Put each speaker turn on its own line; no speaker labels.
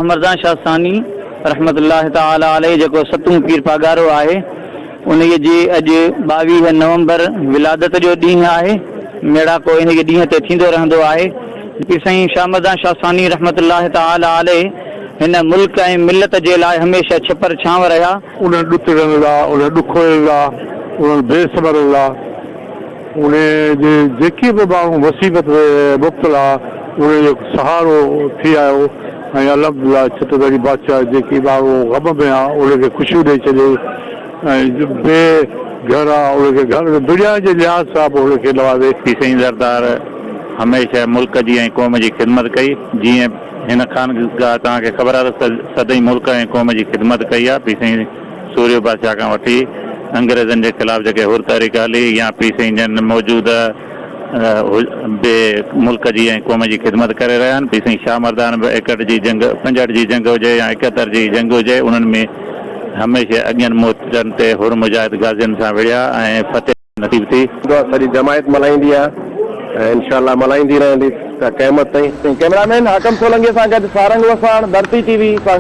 मर्दान शाह सानी रहमतुल्लाह ताला अलैह जेको सतूं पीर पागारो आहे उन जी अॼु 22 नवंबर विलादत जो ॾींहुं आहे। मेड़ाको इन ॾींहं ते थींदो रहंदो आहे। पीर साईं शाह मर्दान शाह सानी रहमतुल्लाह ताला अलैह हिन मुल्क ऐं मिलत जे लाइ हमेशह छपर छांव रहिया।
उन ॾुतरनि लाइ, उन ॾुखनि लाइ, उन बेसबर लाइ, उन जे जेके बि माण्हू मुसीबत में मुब्तला उनजो सहारो थी आयो ऐं अल्हम्दुलिल्लाह छत्रपति बादशाह जेकी माण्हू ग़म में आहे उनखे ख़ुशियूं ॾेई छॾे ऐं बे घर आहे उनखे घर दुनिया जे लिहाज़ सां बि उनखे नवाज़े।
पीर साईं ज़रदार हमेशह मुल्क जी ऐं क़ौम जी ख़िदमत कई। जीअं हिन खानगाह तव्हांखे ख़बर आहे त सदाईं मुल्क ऐं क़ौम जी ख़िदमत कई आहे। पीर साईं सूर्य बादशाह खां वठी अंग्रेज़नि जे ख़िलाफ़ जेके हुर तहरीक हली या पीर साईं जन मौजूदा बे मुल्क जी ऐं क़ौम जी ख़िदमत करे रहिया आहिनि। पीर साईं शाह मर्दान बि 61 जी जंग 65 जी जंग हुजे या 71 जी जंग हुजे उन्हनि में हमेशह अॻियनि मोर्चनि ते हुर मुजाहिद गाज़ियुनि सां विढ़िया ऐं फतेह नसीब थी।
सॼी जमायत मल्हाईंदी आहे ऐं इंशाअल्लाह मल्हाईंदी रहंदी त क़यामत ताईं। कैमरामैन हाकम सोलंकीअ सां गॾु सारंग वसाण, धरती टीवी सां।